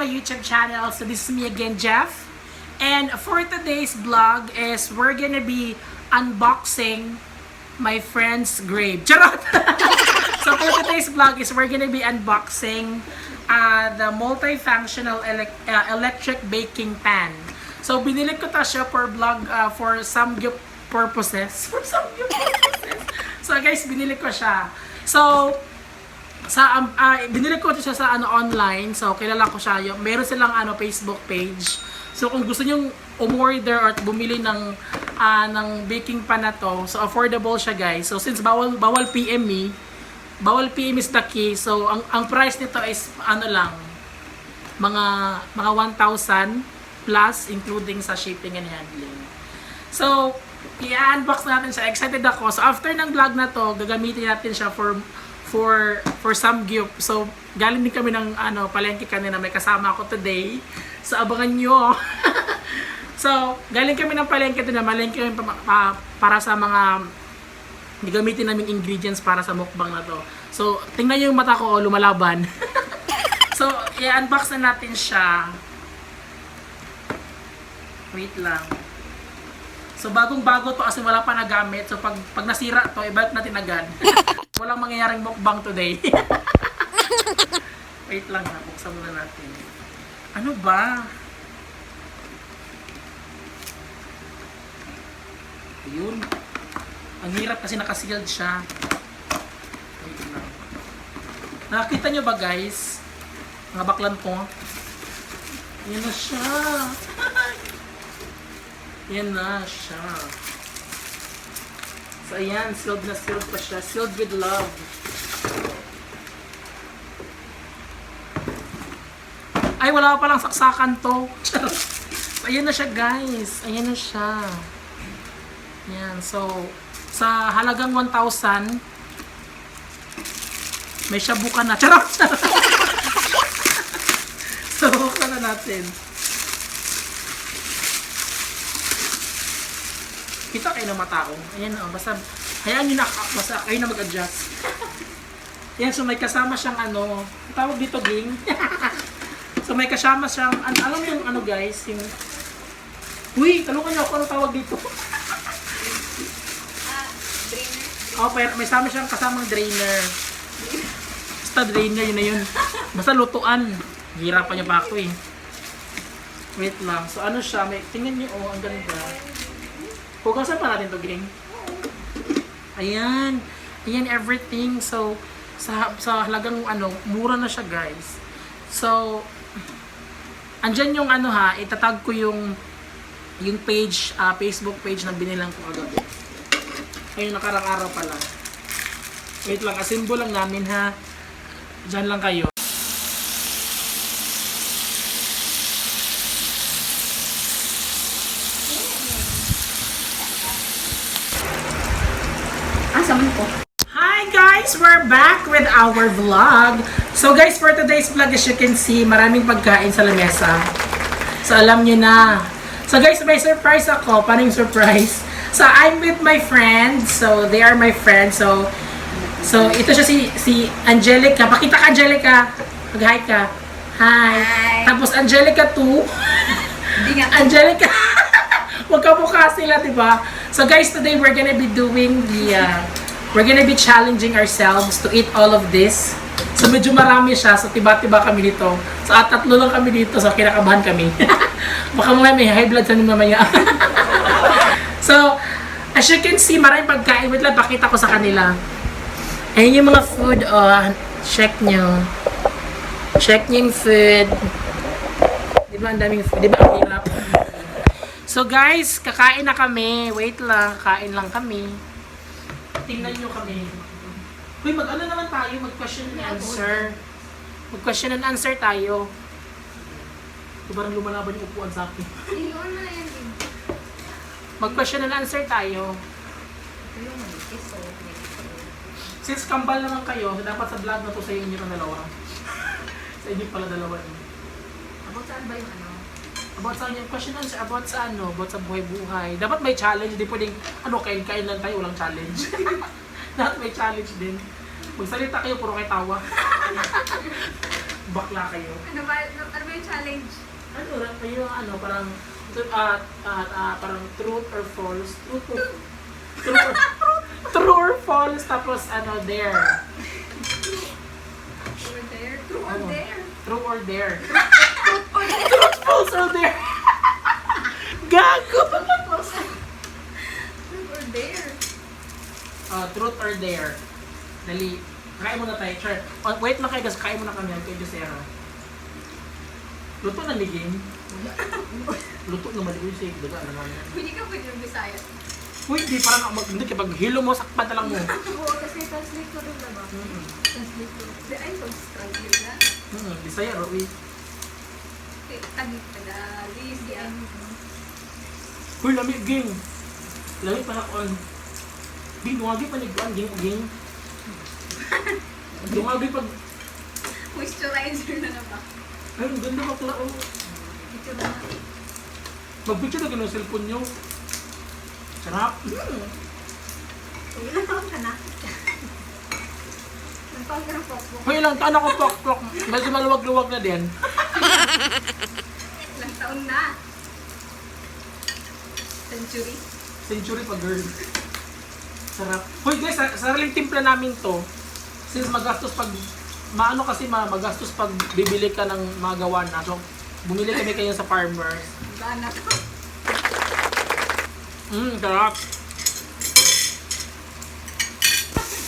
my YouTube channel. So this is me again, Jeff. And for today's vlog is we're gonna be unboxing my friend's grave. Charot! So for today's vlog is we're gonna be unboxing the multifunctional electric baking pan. So binili ko ta siya for vlog for Samgyup purposes. For Samgyup purposes. So guys, binili ko siya. So binili ko siya sa online. So kilala ko siya. Meron silang Facebook page. So kung gusto niyo umorder or bumili ng baking pan na to, so affordable siya guys. So since bawal PME, bawal PM is the key. So ang price nito is lang mga 1,000 plus including sa shipping and handling. So i-unbox natin siya. Excited ako. So after ng vlog na to, gagamitin natin siya for Samgyup. So galing din kami ng palengke kanina, may kasama ako today. So abangan nyo. So galing kami ng palengke na malengke kami para sa mga gagamitin naming ingredients para sa mukbang na to. So tingnan nyo yung mata ko lumalaban. So i-unbox na natin siya. Wait lang. So bagong-bago to kasi wala pa nagamit. So pag nasira to, ibalik natin agad. Walang mangyayaring mukbang today. Wait lang ha, buksan muna natin. Ano ba? Ayun. Ang hirap kasi nakasealed siya. Wait lang. Nakakita nyo ba guys? Mga baklan ko. Yan na siya. Yan na siya. So ayan, sealed na sealed pa siya. Sealed with love. Ay, wala pa palang saksakan to. So, ayan na siya guys. Ayan na siya. Yan. So, sa halagang 1,000, may shabukan na. Charot! So, buksan na natin. Kita kayo ng mata ko. Ayan o. Basta, hayaan nyo na. Basta kayo na mag-adjust. Yan. So, may kasama siyang tawag dito, ging. So may kasama siyang, alam mo yung guys, yung... Uy, talungan niyo ako, ano tawag dito? Drainer. Oh, pero may kasamang drainer. Basta drainer, yun na yun. Basta lutuan. Hirapan niya pa ako eh. Wait lang. So ano siya, tingnan niyo, ang ganda. Hugasan pa natin to, Gring. Ayan. Ayan, everything. So, sa halagang mura na siya, guys. So, andyan yung itatag ko yung page, Facebook page na binilang ko kagabi. Ayun, nakarang araw pala. Wait lang, asimbo lang namin ha. Diyan lang kayo. Saman ko. Hi guys! We're back with our vlog. So guys, for today's vlog, as you can see, maraming pagkain sa lamesa. So alam nyo na. So guys, may surprise ako. Paano yung surprise? So I'm with my friends. So they are my friends. So ito siya si Angelica. Pakita ka, Angelica. Mag-hi ka. Hi. Tapos Angelica 2. Angelica. Magkamukha sila, diba? So guys, today we're gonna be doing we're gonna be challenging ourselves to eat all of this. So medyo marami siya. So tiba-tiba kami dito. So tatlo lang kami dito. So kinakabahan kami. Baka may high blood sa mamaya. So as you can see, maraming pagkain. Wait lang, pakita ko sa kanila. Ayun yung mga food. Check nyo. Check nyo yung food. Di ba ang daming food? Di ba ang hirap? So guys, kakain na kami. Wait lang, kain lang kami. Tingnan nyo kami. Uy, naman tayo? Mag-question and answer. Mag-question and answer tayo. Ito parang lumalaban yung upuan sa akin. Mag-question and answer tayo. Since kambal naman kayo, dapat sa vlog na to sa inyo ng dalawa. Sa inyo pala dalawa. About saan ba yung About sa yung question answer, about sa about sa buhay-buhay. Dapat may challenge, hindi pwedeng, kain-kain lang tayo, walang challenge. Dapat may challenge din. Magsalita kayo, puro kayo tawa. Bakla kayo. Ano ba yung challenge? Ano, yung ano, parang, parang truth or false. True or false, tapos ano, dare. True or dare? True or Ano? dare? True or dare. Truth, false or dare. Gago! True or dare? Truth or dare. Dali. Kain muna tayo, sure. Wait lang kayo, guys. Kain muna kami. Kay Josera. Luto na ni Game. Luto na mali. Uy, sige. Daga naman yan. Hindi ka pwede yung Bisaya. Uy, hindi. Parang hindi kapag hilo mo, sakpan na lang mo. Oo, kasi translate ko rin ba? Translate ko. Ay, translate na. Bisaya, Rowi. Tagit ka na. Lizzy. Uy, lamig, Game. Lamig pa na kon. Game, dumagi pa ni Kuan, Game. Dumagi pag... Moisturizer na ba? Ay, ang ganda bakla. Oh. Ito na. Mag-picture na ganun cellphone nyo. Sarap. Ilang taon ka na? Ilang taon ka ng pokpok? Hoy, ilang taon ako pok-pok. Medyo maluwag-luwag na din. Ilang taon na? Century? Century pa, girl. Sarap. Hoy guys, sariling timpla namin to. Since magastos pag... Maano kasi magastos pag bibili ka ng mga gawa na. So, bumili kami kayo sa farmers. Gana ka. Sarap.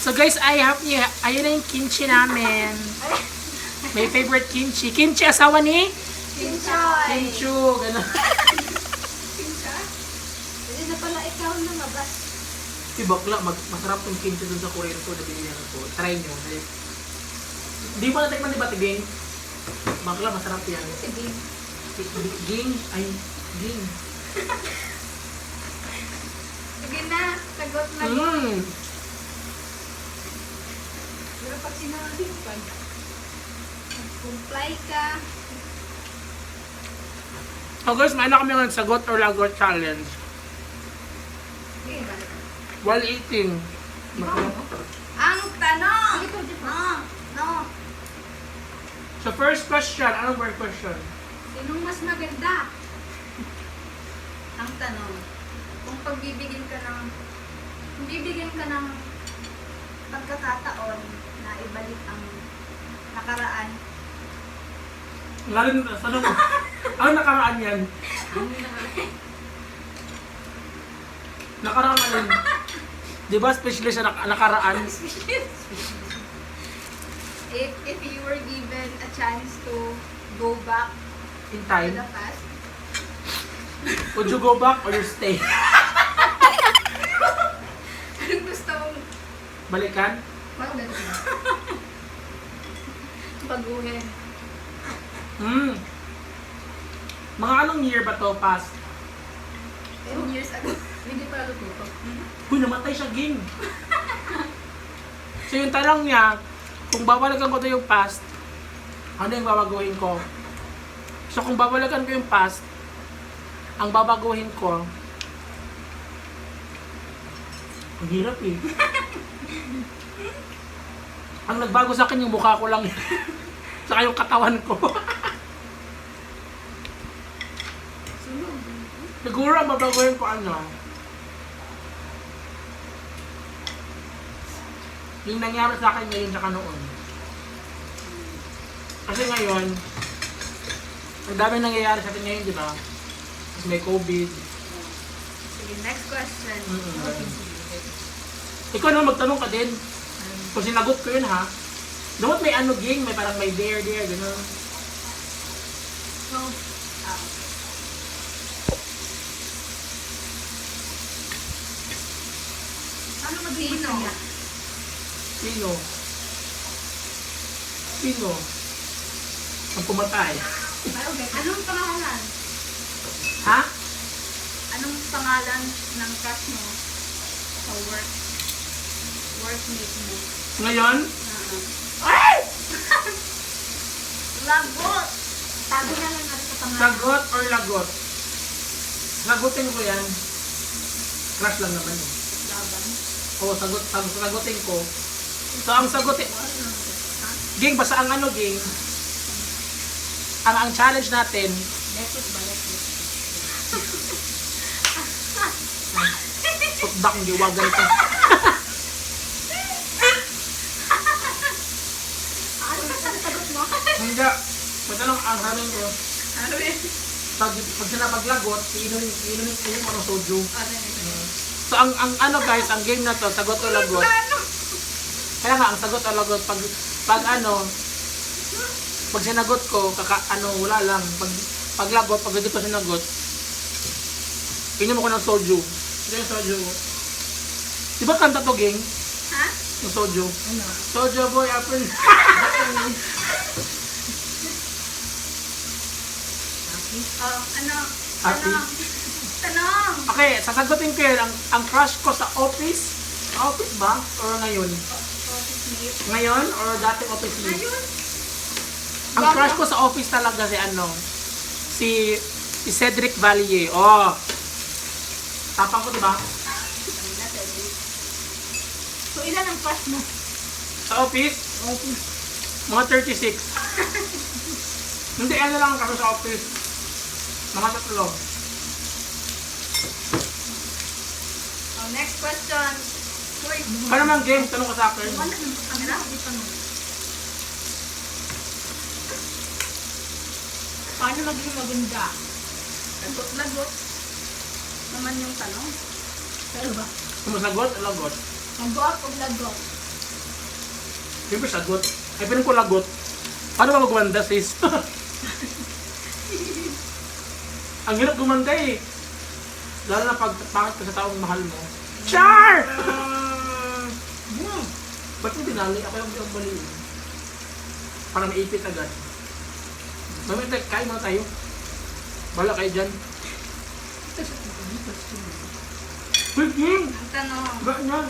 So guys, ayun na yung kimchi namin. May favorite kimchi. Kimchi, asawa ni? Kinchoy! Kimchu, gano'n. Kincha? Hindi na pala ikaw na mabas. Si bakla, masarap yung kimchi dun sa Korean ko. Nabili niya ko. Try nyo. Di mo natikman di ba tiging? Bakla, masarap yan. Sige. Ging? Ay, ging. Sige na. Sagot na. Pero pag sinabi ko pa, comply ka. So guys, may kami ng sagot or lagot challenge. Sige, balik. While eating. Ang tanong! No. So first question, anong first question? Sinong mas maganda? Ang tanong. Kung bibigyan ka ng pagkakataon na ibalik ang nakaraan. Lalim na, sana mo. Ano nakaraan yan? Nakaraan alin? Di ba especially sa nakaraan? If you were given a chance to go back In to time? the past, Would you go back or you stay? anong gusto mong Balikan? baguhin? Mga anong year ba to past? 10 years ago. Hindi pa luto. Uy, namatay siya, ging. So yung tanong niya, kung babalikan ko to yung past, ano yung babaguhin ko? So kung babalikan ko yung past, ang babaguhin ko, ang hirap eh. Ang nagbago sa akin yung mukha ko lang. Saka yung katawan ko. Siguro ang babaguhin ko ano, yung nangyari sa akin ngayon tsaka noon. Kasi ngayon, ang dami nangyayari sa akin ngayon, di ba? Kasi may COVID. Sige, next question. Ikaw naman magtanong ka din. Kung sinagot ko yun ha. Dapat may ano ging, may parang may there, gano'n. So, ano magiging niya? Sino? Sino? Ang pumatay. Anong pangalan? Ha? Anong pangalan ng crush mo sa workmate mo? Ngayon? Ay! Lagot! Sabi na lang natin sa pangalan. Sagot or lagot? Sagutin ko yan. Crush lang naman eh. Laban. Oo, sagutin ko. So ang sagutin... Ging, basta ang ano, ging? ang challenge natin, Lekot ba? Lekot. putdak, hindi wagan ito. Ano ang sagot mo? Hindi. Matanong ang hamin ko. Ano yun? Pag sinapaglagot, iinumin mo ng soju. Ano yun? So ang ano guys, ang game na to, sagot o lagot. Kaya nga ang sagot o lagot pag sinagot ko, wala lang. Pag lagot, pag hindi ko sinagot, inom ko ng soju. Ito yung soju. Di ba kanta to, gang? Ha? Yung soju. Ano? Soju boy, apple. Ano? Happy? Tanong! Okay, sasagutin ko yun. Ang crush ko sa office. Sa office ba? Or ngayon? Ngayon? Or dating office mate? Ayun! Ang crush ko sa office talaga si Cedric Vallier. Oh. Tapang ko, diba? So, ilan ang crush mo? Sa office, Office. mga 36. Hindi, ano lang ang crush sa office. Mga 3. Oh, next question. Uy, Paano naman game? Tanong ka sa akin. wala nang camera. Hindi pa mo. Paano maging maganda? Lagot-lagot. Naman yung tanong. Pero ba? Sumasagot o lagot? Lagot o lagot? Siyempre sagot. Ay, pinong ko lagot. Paano ba magumanda, sis? Ang hirap gumanda eh. Lalo na pag pangit ka sa taong mahal mo. Char! Ba't mo dinali? Ako yung baliw. Para maipit agad. Mamaya kain mo tayo. Bala kayo dyan. Wait, game! Ang tanong. Ba niya?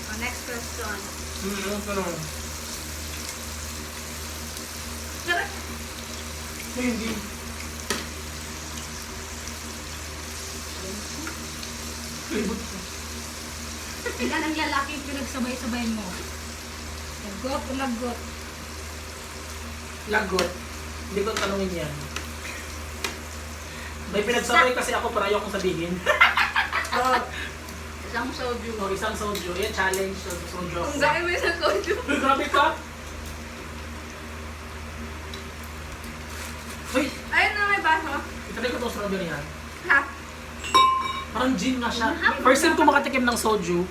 Oh, next question. Anong tanong? Sarap. Ay, hindi. Libot ko. Ilan ang lalaki pinagsabay-sabay mo? Lagot o lagot? Lagot. Hindi ko tanongin yan. May pinagsabay kasi ako para ayokong sabihin. Isang soju. O, isang soju. Yan, challenge. Soju ako. Kung saan mo isang soju? Uy, grabe ka! Uy! Ayun na may baso. Itanay ko itong strawberry ha. Ha? Parang gin na siya. First time ko makatikim ng soju.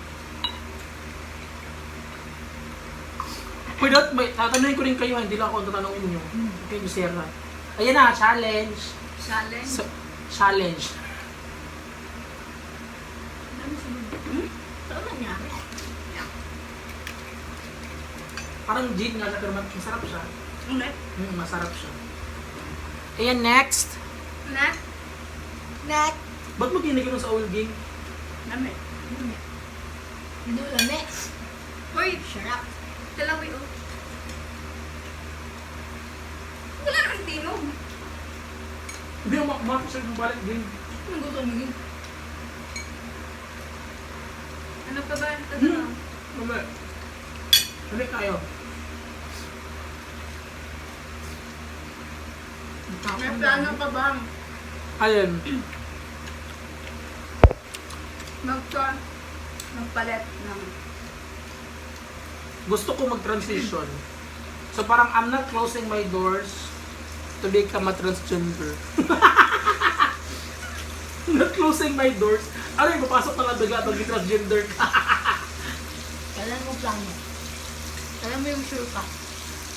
Uy, tatanungin ko rin kayo, hindi lang ako tatanungin nyo. Okay, Lucera. Ayan na, challenge. Challenge? Challenge. Ano sunod? Saan nangyari? Parang gin nga siya, pero masarap siya. Ulit? Masarap siya. Ayan, next. Nak? Nak? Ba't mo ginigil sa oil ging? Lame. Hindi lame. Hoy! Sarap. Dalawi o. Wala naman tinog. Hindi, umakapasal ng balik ging. Anong gusto mo yun? Ano pa ba? Tanong. Mamaya. Hali tayo. May plano ka ba? Ayun. Magpalit ng... Gusto ko mag-transition. So parang I'm not closing my doors to become a transgender. Not closing my doors. Ano yung papasok na lang bigla pag transgender ka? Kailan mo plano? Kailan mo yung sure ka?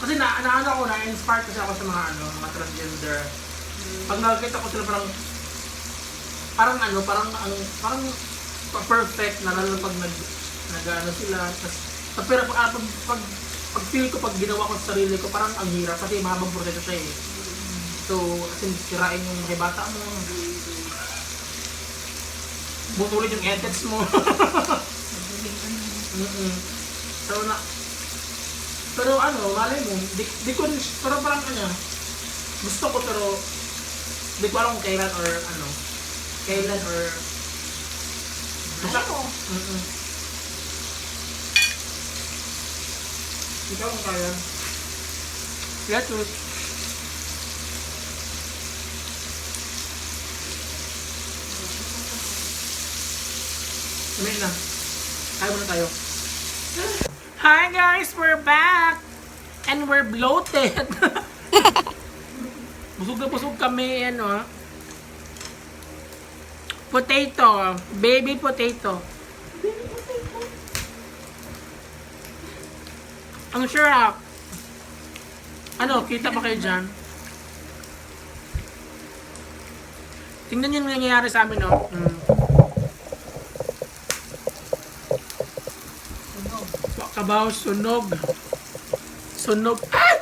Kasi na-inspire kasi ako sa mga transgender. Pag nakakita ko sila parang perfect na lalo pag nag-ano sila. Pero pag feel ko, pag ginawa ko sa sarili ko, parang ang hirap kasi mahabang proseso siya eh. So, kasi sirain yung mga bata mo. Butulin yung edits mo. Pero malay mo, di ko rin, pero parang gusto ko pero di ko alam kung kailan or basta ko. Ikaw ang kaya. Lettuce. Kumain na. Kaya muna tayo. Hi guys! We're back! And we're bloated. Busog na busog kami. Ano? Potato. Baby potato. Ang sarap. Ano, kita ba kayo dyan? Tingnan yung nangyayari sa amin, no? Kabaw, sunog. Sunog. Ah!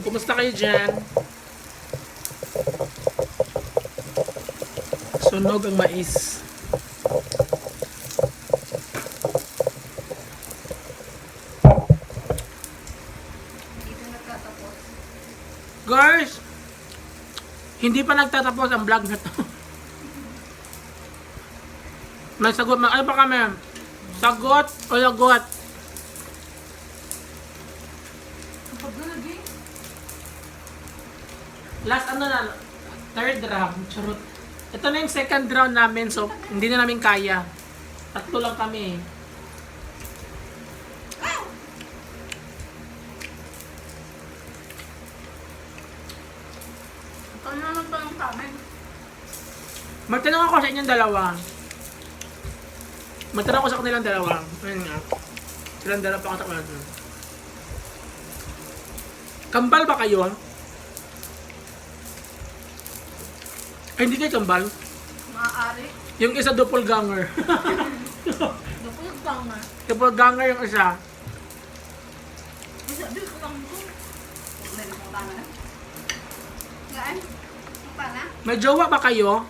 Kumusta kayo dyan? Sunog ang mais. Guys, hindi pa nagtatapos ang vlog na to. May sagot. Ano pa kami? Sagot o lagot? Last ano na, third round. Charot. Ito na yung second round namin, so hindi na namin kaya. Tatlo lang kami. Ano naman pa yung kamen? Magtanong ako sa inyong dalawa. Magtanong ako sa kanilang dalawa. Ayun nga. Silang dalawa pa katak natin. Kambal ba kayo? Ay, hindi kayo kambal? Maaari. Yung isa doppelganger. Napulog ba nga? Doppelganger yung isa. Sabi ko lang ko. Meron mo ba na? Gaan? Ang pana? May jowa ba kayo?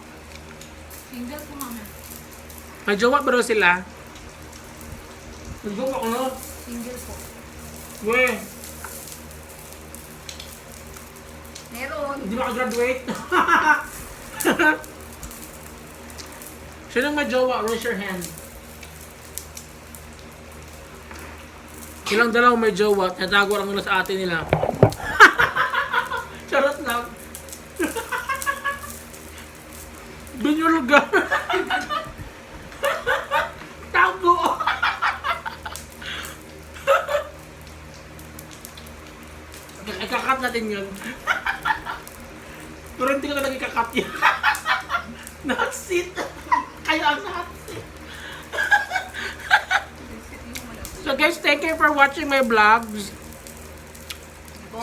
Single po mama. May jowa ba daw sila? May jowa ko no? Single po. Weh, Meron. hindi makagraduate. Sinong may jowa? Raise your hand. Ilang dalaw may jowa, natago lang muna sa atin nila. Charot lang. Binyulga. Tago. Ikakat natin yun. Pero hindi ko talaga ikakat yun. Nakasit. Kayo ang nakasit. So guys, thank you for watching my vlogs.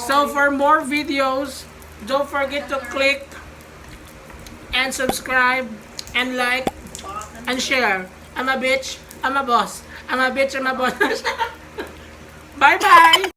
So for more videos, don't forget to click and subscribe and like and share. I'm a bitch, I'm a boss. I'm a bitch, I'm a boss. Bye bye!